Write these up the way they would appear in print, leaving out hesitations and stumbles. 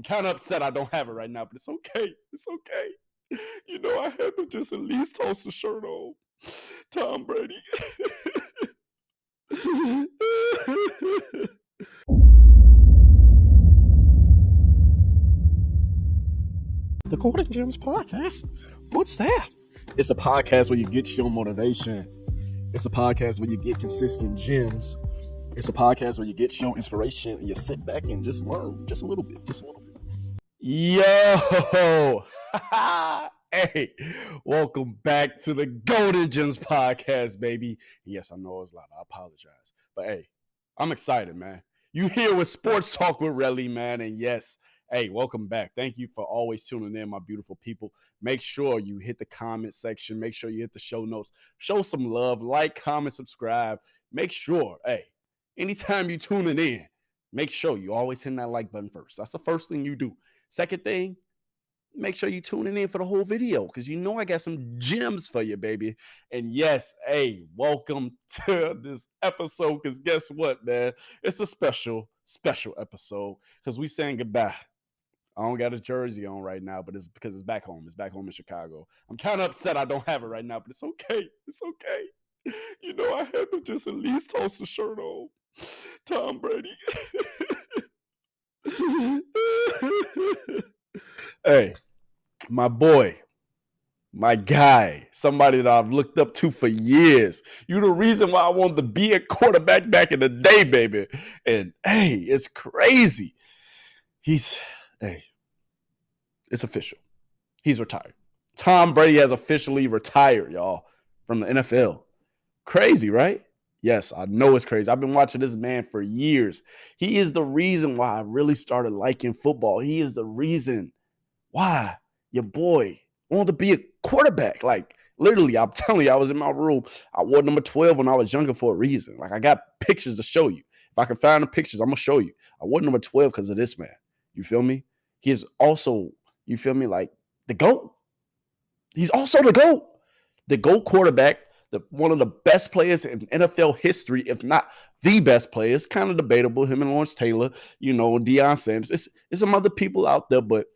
I'm kind of upset I don't have it right now, but it's okay. It's okay. You know, I had to just at least toss the shirt on. Tom Brady. The Golden Gems podcast? What's that? It's a podcast where you get your motivation. It's a podcast where you get consistent gems. It's a podcast where you get your inspiration and you sit back and just learn just a little bit. Yo! Hey, welcome back to the Golden Gems podcast, baby. Yes, I know it's loud. I apologize. But hey, I'm excited, man. You here with Sports Talk with Relly, man. And yes, hey, welcome back. Thank you for always tuning in, my beautiful people. Make sure you hit the comment section. Make sure you hit the show notes. Show some love. Like, comment, subscribe. Make sure, hey, anytime you tuning in, make sure you always hit that like button first. That's the first thing you do. Second thing, make sure you tuning in for the whole video because you know I got some gems for you, baby. And yes, hey, welcome to this episode because guess what, man? It's a special episode because we saying goodbye. I don't got a jersey on right now, but it's because it's back home. It's back home in Chicago. I'm kind of upset I don't have it right now, but it's okay. It's okay. You know, I had to just at least toss the shirt on. Tom Brady. Hey, my boy, my guy, somebody that I've looked up to for years. You're the reason why I wanted to be a quarterback back in the day, baby. And hey, it's crazy. It's official. He's retired. Tom Brady has officially retired, y'all, from the NFL. Crazy, right? Yes, I know it's crazy. I've been watching this man for years. He is the reason why I really started liking football. He is the reason why your boy wanted to be a quarterback. Like, literally, I'm telling you, I was in my room. I wore number 12 when I was younger for a reason. Like, I got pictures to show you. If I can find the pictures, I'm going to show you. I wore number 12 because of this man. You feel me? He is also, you feel me, like the GOAT. He's also the GOAT. The GOAT quarterback, one of the best players in NFL history, if not the best players. Kind of debatable, him and Lawrence Taylor, you know, Deion Sanders. It's some other people out there, but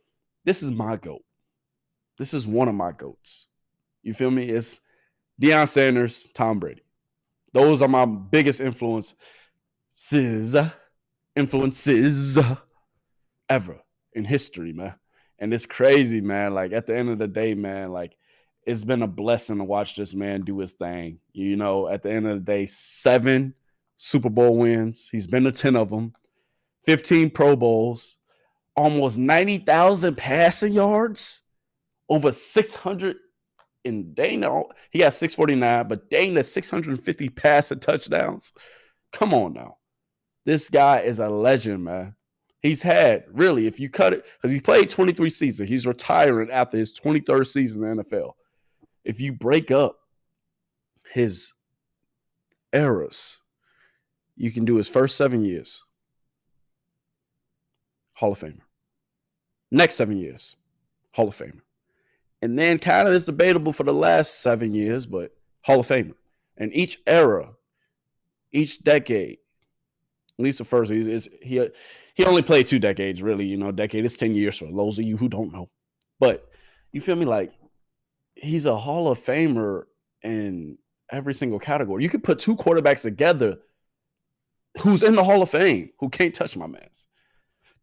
this is my GOAT. This is one of my GOATs. You feel me? It's Deion Sanders, Tom Brady. Those are my biggest influences ever in history, man. And it's crazy, man. Like, at the end of the day, man, like, it's been a blessing to watch this man do his thing. You know, at the end of the day, 7 Super Bowl wins. He's been to 10 of them, 15 Pro Bowls, almost 90,000 passing yards, over 600 in Dana. He got 649, but Dana 650 passing touchdowns. Come on now. This guy is a legend, man. He's had, really, if you cut it, because he played 23 seasons. He's retiring after his 23rd season in the NFL. If you break up his eras, you can do his first 7 years, Hall of Famer. Next 7 years, Hall of Famer. And then kind of it's debatable for the last 7 years, but Hall of Famer. And each era, each decade, at least the first, he only played 2 decades, really. You know, decade is 10 years for those of you who don't know. But you feel me? Like, he's a Hall of Famer in every single category. You could put 2 quarterbacks together who's in the Hall of Fame, who can't touch my man's.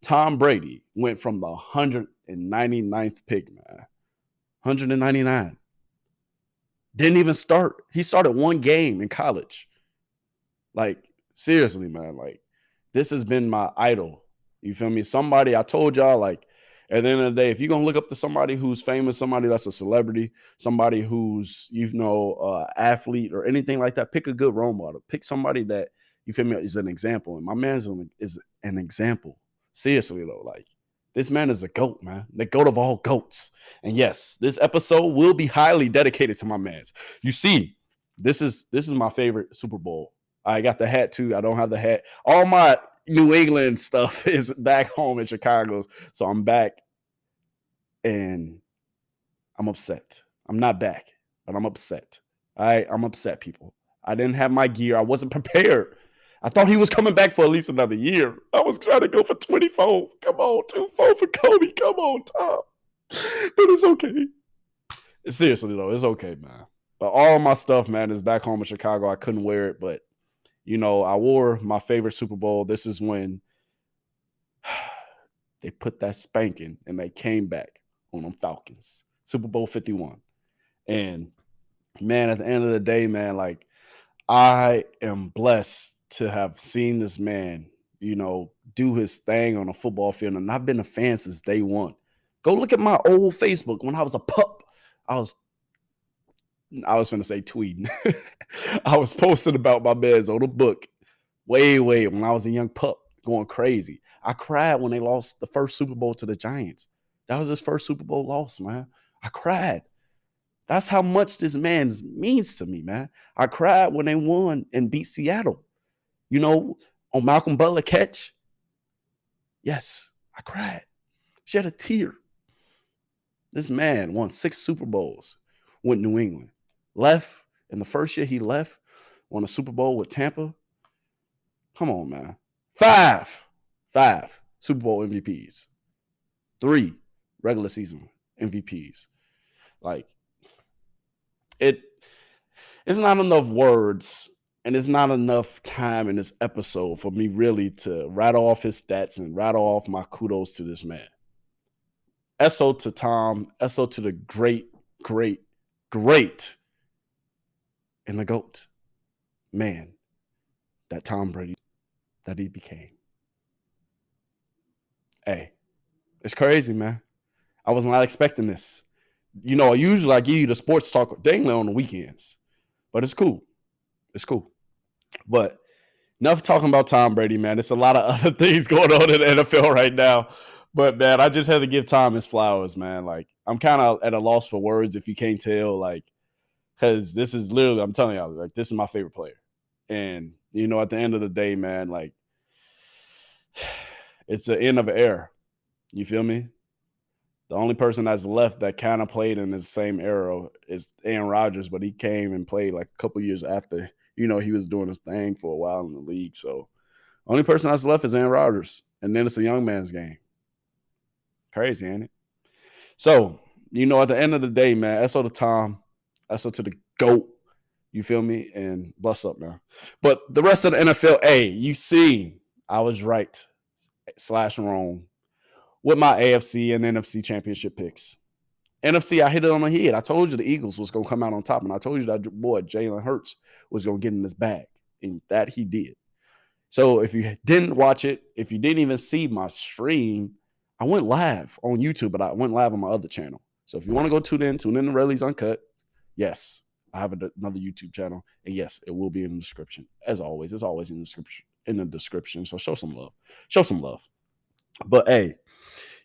Tom Brady went from the 199th pick, man. 199. Didn't even start. He started 1 game in college. Like, seriously, man. Like, this has been my idol. You feel me? Somebody, I told y'all, like, at the end of the day, if you're going to look up to somebody who's famous, somebody that's a celebrity, somebody who's, you know, athlete or anything like that, pick a good role model. Pick somebody that, you feel me, is an example. And my man is an example. Seriously, though, like, this man is a GOAT, man. The GOAT of all GOATs. And yes, this episode will be highly dedicated to my mans. You see, this is my favorite Super Bowl. I got the hat, too. I don't have the hat. All my New England stuff is back home in Chicago. So I'm back and I'm upset. I'm not back, but I'm upset. I'm upset, people. I didn't have my gear. I wasn't prepared. I thought he was coming back for at least another year. I was trying to go for 24. Come on, 24 for Kobe. Come on, Tom. But it's okay. Seriously, though, it's okay, man. But all my stuff, man, is back home in Chicago. I couldn't wear it, but, I wore my favorite Super Bowl. This is when they put that spanking and they came back on them Falcons. Super Bowl 51. And, man, at the end of the day, man, like, I am blessed to have seen this man, do his thing on a football field. And I've been a fan since day one. Go look at my old Facebook when I was a pup. I was going to say tweeting. I was posting about my man's on the book way when I was a young pup, going crazy. I cried when they lost the first Super Bowl to the Giants. That was his first Super Bowl loss, man. I cried. That's how much this man means to me, man. I cried when they won and beat Seattle. On Malcolm Butler catch. Yes, I cried. Shed a tear. This man won 6 Super Bowls with New England. Left in the first year he left, won a Super Bowl with Tampa. Come on, man. 5 Super Bowl MVPs. 3 regular season MVPs. Like, it's not enough words and it's not enough time in this episode for me really to rattle off his stats and rattle off my kudos to this man. SO to Tom, SO to the great, and the GOAT man that Tom Brady, that he became. Hey, it's crazy, man. I was not expecting this. Usually I give you the sports talk dangling on the weekends, but it's cool. It's cool. But enough talking about Tom Brady, man. There's a lot of other things going on in the NFL right now. But, man, I just had to give Tom his flowers, man. Like, I'm kind of at a loss for words if you can't tell, like, because this is literally, I'm telling y'all, like, this is my favorite player. And, at the end of the day, man, like, it's the end of an era. You feel me? The only person that's left that kind of played in the same era is Aaron Rodgers, but he came and played like a couple years after, he was doing his thing for a while in the league. So, only person that's left is Aaron Rodgers. And then it's a young man's game. Crazy, ain't it? So, at the end of the day, man, SO to Tom, SO to the GOAT. You feel me? And bless up, man. But the rest of the NFL, hey, you see, I was right / wrong with my AFC and NFC championship picks. NFC, I hit it on the head. I told you the Eagles was going to come out on top, and I told you that boy, Jalen Hurts, was going to get in this bag, and that he did. So if you didn't watch it, if you didn't even see my stream, I went live on YouTube, but I went live on my other channel. So if you want to go tune in to Relly's Uncut, yes, I have another YouTube channel, and yes, it will be in the description. As always, it's always in the description. So show some love. But hey,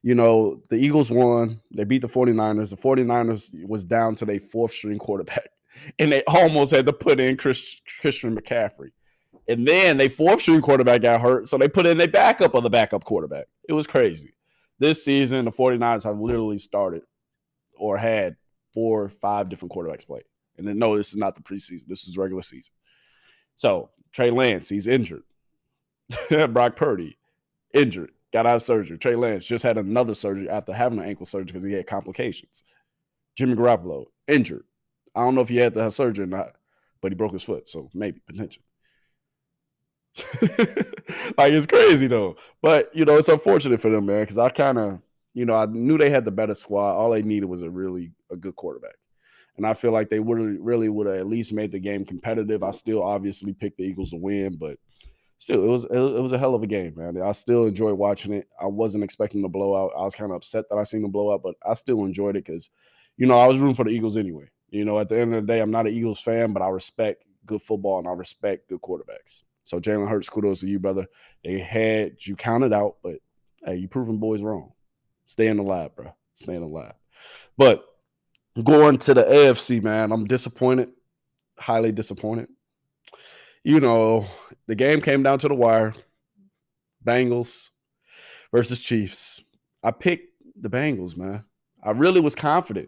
the Eagles won. They beat the 49ers. The 49ers was down to their 4th string quarterback, and they almost had to put in Christian McCaffrey. And then their 4th string quarterback got hurt, so they put in their backup of the backup quarterback. It was crazy. This season, the 49ers have literally started or had 4 or 5 different quarterbacks play. And then, no, this is not the preseason. This is regular season. So, Trey Lance, he's injured. Brock Purdy, injured. Got out of surgery. Trey Lance just had another surgery after having an ankle surgery because he had complications. Jimmy Garoppolo, injured. I don't know if he had to have surgery or not, but he broke his foot, so maybe, potentially. Like, it's crazy, though. But, it's unfortunate for them, man, because I kind of, I knew they had the better squad. All they needed was a good quarterback. And I feel like they really would have at least made the game competitive. I still obviously picked the Eagles to win, but still, it was a hell of a game, man. I still enjoyed watching it. I wasn't expecting the blowout. I was kind of upset that I seen the blowout, but I still enjoyed it because, I was rooting for the Eagles anyway. At the end of the day, I'm not an Eagles fan, but I respect good football and I respect good quarterbacks. So Jalen Hurts, kudos to you, brother. They had you counted out, but hey, you proving boys wrong. Stay in the lab, bro. Stay in the lab. But going to the AFC, man, I'm disappointed, highly disappointed. The game came down to the wire. Bengals versus Chiefs. I picked the Bengals, man. I really was confident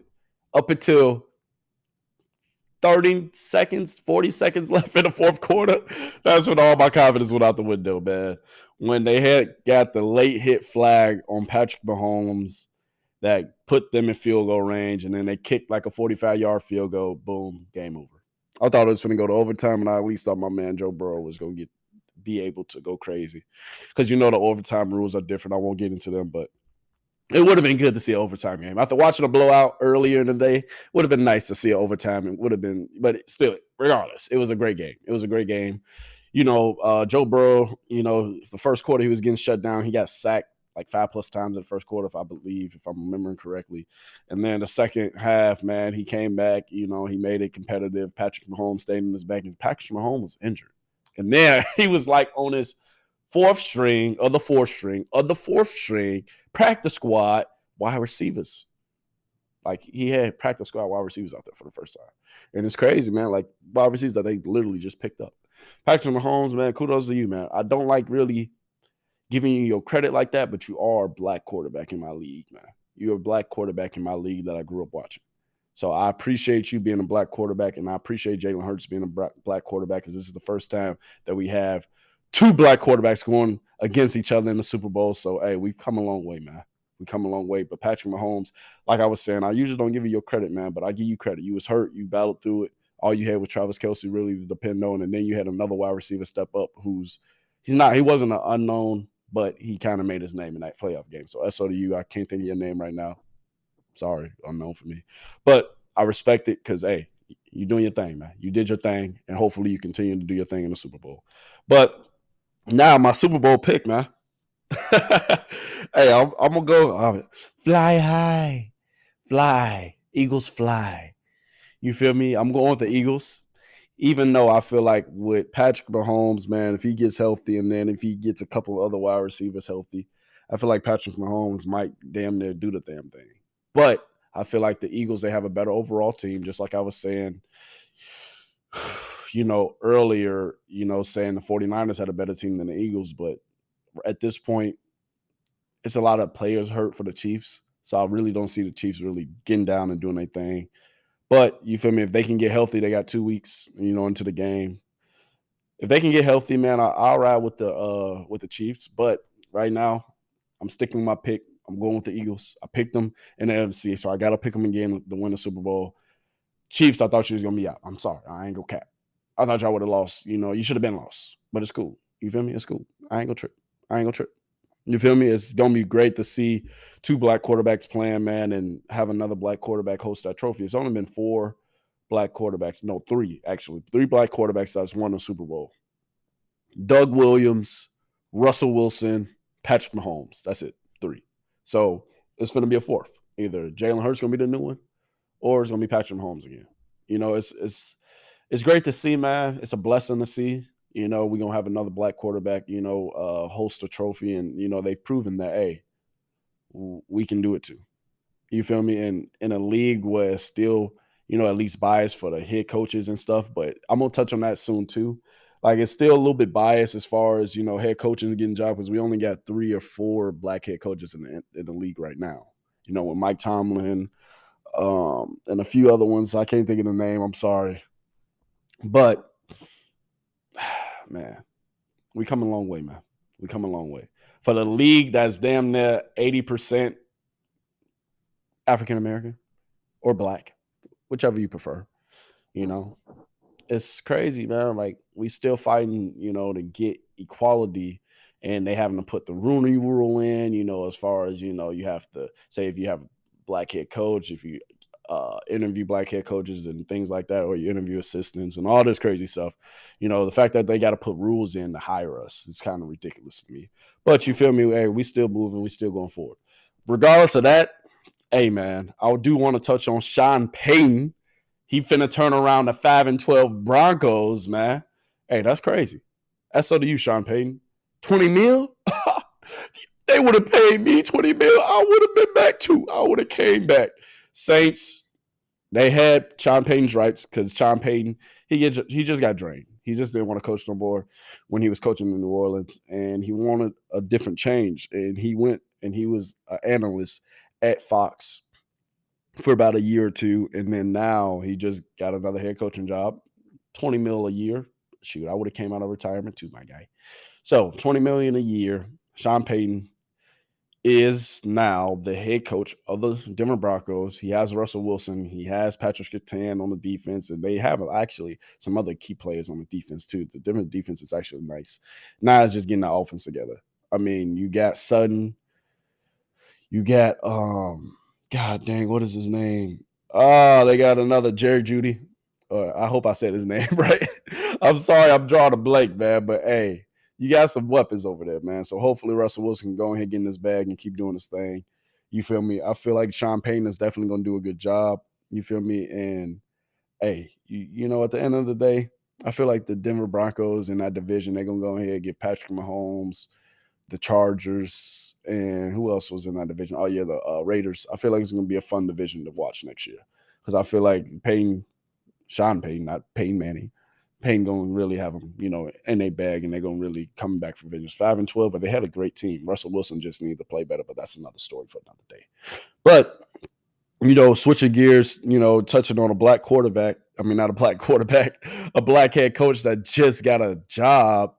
up until 30 seconds, 40 seconds left in the fourth quarter. That's when all my confidence went out the window, man. When they had got the late hit flag on Patrick Mahomes that put them in field goal range, and then they kicked like a 45-yard field goal, boom, game over. I thought it was going to go to overtime, and I at least thought my man Joe Burrow was going to be able to go crazy. Because the overtime rules are different. I won't get into them, but it would have been good to see an overtime game. After watching a blowout earlier in the day, would have been nice to see an overtime. It would have been, but still, regardless, it was a great game. It was a great game. Joe Burrow, the first quarter he was getting shut down. He got sacked like 5+ times in the first quarter, if I'm remembering correctly. And then the second half, man, he came back. He made it competitive. Patrick Mahomes stayed in his back, and Patrick Mahomes was injured. And then he was like on his fourth string practice squad wide receivers. Like he had practice squad wide receivers out there for the first time. And it's crazy, man. Like wide receivers that they literally just picked up. Patrick Mahomes, man, kudos to you, man. I don't like really giving you your credit like that, but you are a black quarterback in my league, man. You're a black quarterback in my league that I grew up watching. So I appreciate you being a black quarterback, and I appreciate Jalen Hurts being a black quarterback, because this is the first time that we have two black quarterbacks going against each other in the Super Bowl. So, hey, we've come a long way, man. We've come a long way. But Patrick Mahomes, like I was saying, I usually don't give you your credit, man, but I give you credit. You was hurt. You battled through it. All you had was Travis Kelce really to depend on, and then you had another wide receiver step up he wasn't an unknown, but he kind of made his name in that playoff game. So SO to you. I can't think of your name right now. Sorry, unknown for me. But I respect it because, hey, you're doing your thing, man. You did your thing, and hopefully you continue to do your thing in the Super Bowl. But now my Super Bowl pick, man. Hey, I'm going to go fly high, fly. Eagles fly. You feel me? I'm going with the Eagles. Even though I feel like with Patrick Mahomes, man, if he gets healthy and then if he gets a couple of other wide receivers healthy, I feel like Patrick Mahomes might damn near do the damn thing. But I feel like the Eagles, they have a better overall team, just like I was saying, earlier, saying the 49ers had a better team than the Eagles. But at this point, it's a lot of players hurt for the Chiefs. So I really don't see the Chiefs really getting down and doing their thing. But you feel me? If they can get healthy, they got 2 weeks, into the game. If they can get healthy, man, I'll ride with the Chiefs. But right now, I'm sticking with my pick. I'm going with the Eagles. I picked them in the NFC, so I got to pick them again to win the Super Bowl. Chiefs, I thought you was going to be out. I'm sorry. I ain't going to cap. I thought y'all would have lost. You should have been lost. But it's cool. You feel me? It's cool. I ain't going to trip. You feel me? It's going to be great to see two black quarterbacks playing, man, and have another black quarterback host that trophy. It's only been 4 black quarterbacks. No, 3, actually. 3 black quarterbacks that's won the Super Bowl. Doug Williams, Russell Wilson, Patrick Mahomes. That's it. 3. So it's going to be a 4th. Either Jalen Hurts going to be the new one, or it's going to be Patrick Mahomes again. It's great to see, man. It's a blessing to see. We're going to have another black quarterback, host a trophy. And, they've proven that, hey, we can do it too. You feel me? And in a league where it's still, at least biased for the head coaches and stuff. But I'm going to touch on that soon too. Like, it's still a little bit biased as far as, head coaching getting jobs, because we only got 3 or 4 black head coaches in the league right now. With Mike Tomlin and a few other ones. I can't think of the name. I'm sorry. But man, we come a long way, man. We come a long way. For the league that's damn near 80% African-American or black, whichever you prefer, It's crazy, man. Like, we still fighting, to get equality, and they having to put the Rooney rule in, as far as, you have to say if you have a black head coach, if you interview black head coaches and things like that, or you interview assistants and all this crazy stuff. The fact that they got to put rules in to hire us is kind of ridiculous to me. But you feel me? Hey, we still moving. We still going forward. Regardless of that, hey, man, I do want to touch on Sean Payton. He finna turn around the 5-12 Broncos, man. Hey, that's crazy. That's so to you, Sean Payton. 20 mil? They would have paid me 20 mil. I would have been back too. I would have came back. Saints, they had Sean Payton's rights, because Sean Payton, he just got drained. He just didn't want to coach no more when he was coaching in New Orleans, and he wanted a different change. And he went and he was an analyst at Fox for about a year or two, and then now he just got another head coaching job, 20 mil a year. Shoot, I would have came out of retirement too, my guy. So 20 million a year. Sean Payton is now the head coach of the Denver Broncos. He has Russell Wilson. He has Patrick Surtain on the defense, and they have actually some other key players on the defense too. The Denver defense is actually nice. Now it's just getting the offense together. I mean, you got Sutton, you got God dang, what is his name? Oh, they got another Jerry Judy. I hope I said his name right. I'm sorry, I'm drawing a blank, man. But hey, you got some weapons over there, man. So hopefully Russell Wilson can go ahead, get in this bag, and keep doing his thing. You feel me? I feel like Sean Payton is definitely going to do a good job. You feel me? And hey, you know, at the end of the day, I feel like the Denver Broncos in that division, they're going to go ahead and get Patrick Mahomes, the Chargers, and who else was in that division? Oh yeah, the Raiders. I feel like it's going to be a fun division to watch next year because I feel like Sean Payton, not Payton Manning, Payton going to really have them, you know, in their bag, and they're going to really come back for vengeance. 5-12, but they had a great team. Russell Wilson just needed to play better, but that's another story for another day. But you know, switching gears, you know, touching on a black quarterback. I mean, not a black quarterback, a black head coach that just got a job.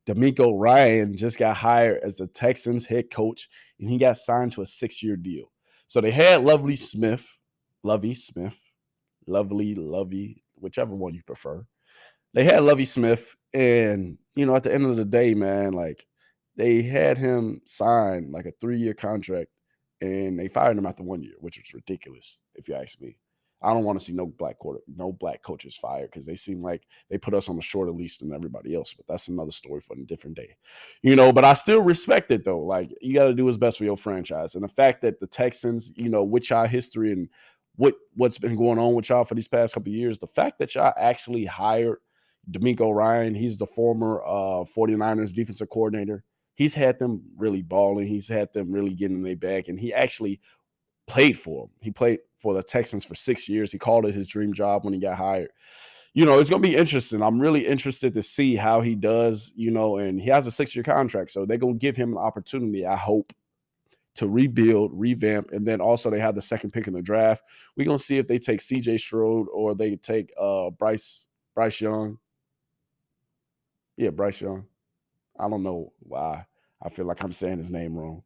D'Amico Ryan just got hired as the Texans head coach, and he got signed to a 6-year deal. So they had Lovey Smith, Lovey, whichever one you prefer. They had Lovey Smith, and you know, at the end of the day, man, like they had him sign like a 3-year contract, and they fired him after 1 year, which is ridiculous, if you ask me. I don't want to see no black coaches fired because they seem like they put us on a shorter leash than everybody else. But that's another story for a different day, you know. But I still respect it though. Like you got to do what's best for your franchise, and the fact that the Texans, you know, with y'all history and what's been going on with y'all for these past couple of years, the fact that y'all actually hired D'Amico Ryan, he's the former 49ers defensive coordinator. He's had them really balling. He's had them really getting in their bag, and he actually played for them. He played for the Texans for 6 years. He called it his dream job when he got hired. You know, it's going to be interesting. I'm really interested to see how he does, you know, and he has a 6-year contract. So they're going to give him an opportunity, I hope, to rebuild, revamp, and then also they have the second pick in the draft. We're going to see if they take CJ Stroud or they take Bryce Young. Yeah, Bryce Young. I don't know why. I feel like I'm saying his name wrong.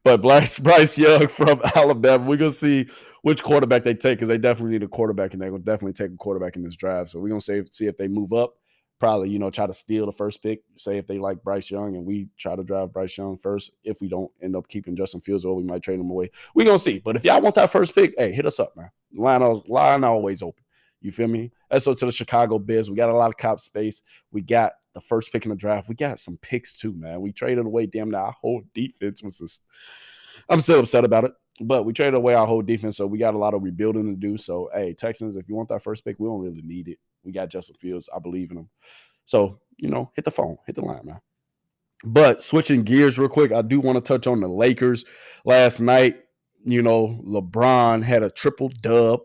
But Bryce Young from Alabama. We're gonna see which quarterback they take because they definitely need a quarterback, and they're gonna definitely take a quarterback in this draft. So we're gonna see if they move up. Probably, you know, try to steal the first pick. Say if they like Bryce Young, and we try to drive Bryce Young first. If we don't end up keeping Justin Fields, or we might trade him away. We're gonna see. But if y'all want that first pick, hey, hit us up, man. Line always open. You feel me? Let's go to the Chicago Bears. We got a lot of cap space. We got the first pick in the draft. We got some picks too, man. We traded away damn near our whole defense. I'm still upset about it, but we traded away our whole defense, so we got a lot of rebuilding to do. So, hey, Texans, if you want that first pick, we don't really need it. We got Justin Fields. I believe in him. So, you know, hit the phone, hit the line, man. But switching gears real quick, I do want to touch on the Lakers. Last night, you know, LeBron had a triple dub.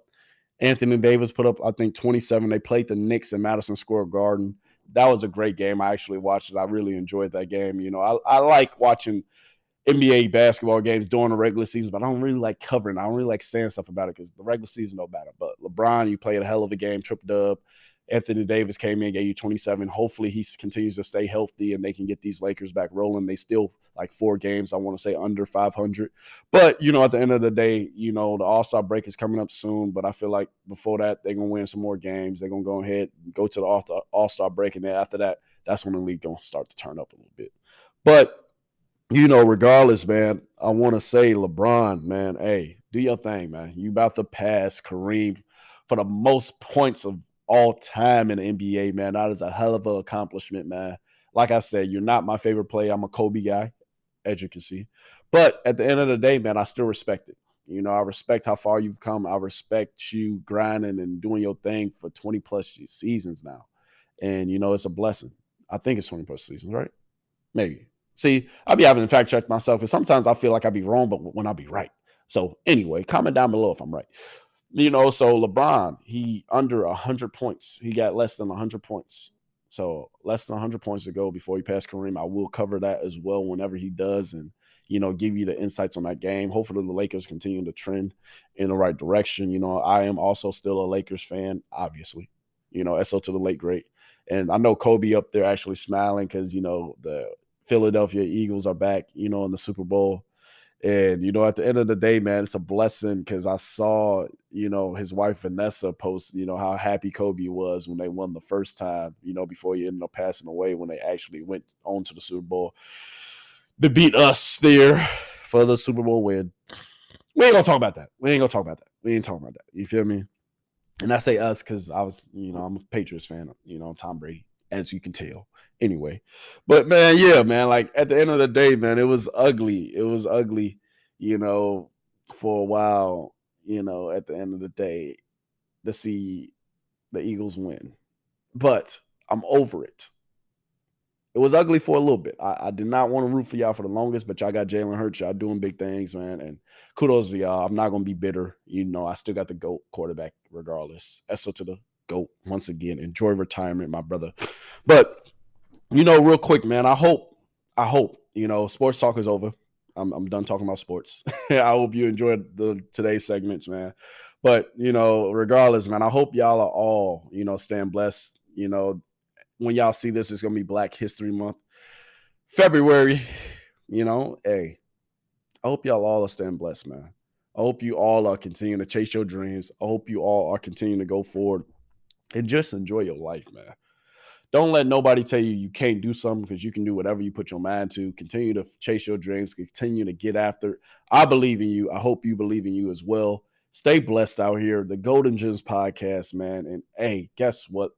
Anthony Davis put up, I think, 27. They played the Knicks in Madison Square Garden. That was a great game. I actually watched it. I really enjoyed that game. You know, I like watching NBA basketball games during the regular season, but I don't really like covering. I don't really like saying stuff about it because the regular season don't matter. But LeBron, you played a hell of a game, triple dub. Anthony Davis came in, gave you 27. Hopefully he continues to stay healthy and they can get these Lakers back rolling. They still like 4 games, I want to say under 500. But, you know, at the end of the day, you know, the All-Star break is coming up soon. But I feel like before that, they're going to win some more games. They're going to go ahead and go to the All-Star break. And then after that, that's when the league going to start to turn up a little bit. But, you know, regardless, man, I want to say LeBron, man, hey, do your thing, man. You about to pass Kareem for the most points of all time in the NBA, man. That is a hell of an accomplishment, man. Like I said, you're not my favorite player. I'm a Kobe guy, as you can see. But at the end of the day, man, I still respect it. You know, I respect how far you've come. I respect you grinding and doing your thing for 20 plus seasons now. And, you know, it's a blessing. I think it's 20 plus seasons, right? Maybe. See, I'll be having to fact check myself because sometimes I feel like I be wrong, but when I be right. So anyway, comment down below if I'm right. You know, so LeBron, he under 100 points. He got less than 100 points. So less than 100 points to go before he passed Kareem. I will cover that as well whenever he does. And give you the insights on that game. Hopefully the Lakers continue to trend in the right direction. I am also still a Lakers fan, obviously. SO to the late great. And I know Kobe up there actually smiling because, the Philadelphia Eagles are back, in the Super Bowl. And, at the end of the day, man, it's a blessing because I saw, his wife Vanessa post, how happy Kobe was when they won the first time, before he ended up passing away, when they actually went on to the Super Bowl to beat us there for the Super Bowl win. We ain't gonna talk about that. We ain't talking about that. You feel me? And I say us because I was, I'm a Patriots fan, Tom Brady, as you can tell. Anyway, but man, yeah, man, like at the end of the day, man, it was ugly. It was ugly, for a while, at the end of the day to see the Eagles win. But I'm over it. It was ugly for a little bit. I did not want to root for y'all for the longest, but y'all got Jalen Hurts. Y'all doing big things, man. And kudos to y'all. I'm not going to be bitter. I still got the GOAT quarterback regardless. So to the GOAT once again. Enjoy retirement, my brother. But, real quick, man, I hope, sports talk is over. I'm done talking about sports. I hope you enjoyed today's segments, man. But, regardless, man, I hope y'all are all, staying blessed. When y'all see this, it's going to be Black History Month. February, hey, I hope y'all all are staying blessed, man. I hope you all are continuing to chase your dreams. I hope you all are continuing to go forward and just enjoy your life, man. Don't let nobody tell you can't do something because you can do whatever you put your mind to. Continue to chase your dreams. Continue to get after it. I believe in you. I hope you believe in you as well. Stay blessed out here. The Golden Gems podcast, man. And hey, guess what?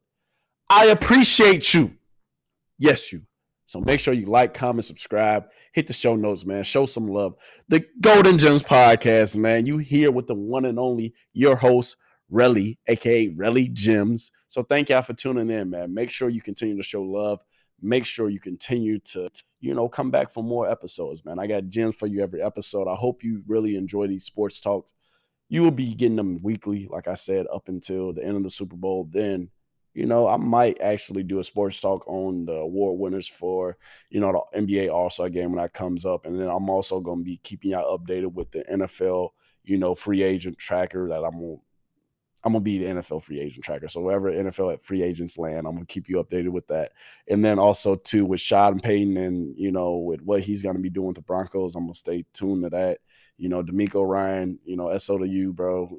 I appreciate you. Yes, you. So make sure you like, comment, subscribe, hit the show notes, man. Show some love. The Golden Gems podcast, man. You here with the one and only, your host, Relly, aka Relly Gems. So thank y'all for tuning in, man. Make sure you continue to show love. Make sure you continue to, come back for more episodes, man. I got gems for you every episode. I hope you really enjoy these sports talks. You will be getting them weekly, like I said, up until the end of the Super Bowl. Then I might actually do a sports talk on the award winners for, the NBA All-Star game when that comes up. And then I'm also going to be keeping y'all updated with the NFL, free agent tracker that I'm gonna be the NFL free agent tracker. So wherever NFL at free agents land, I'm gonna keep you updated with that. And then also too with Sean Payton and with what he's gonna be doing with the Broncos, I'm gonna stay tuned to that. D'Amico Ryan, SO to you, bro.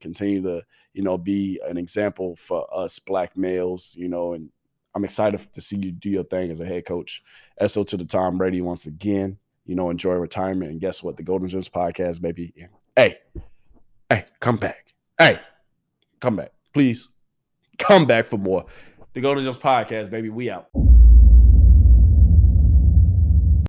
Continue to, be an example for us Black males. And I'm excited to see you do your thing as a head coach. SO to the Tom Brady once again. Enjoy retirement. And guess what? The Golden Gems podcast, baby. Hey, come back. Hey. Come back. Please come back for more. The Golden Gems podcast, baby. We out.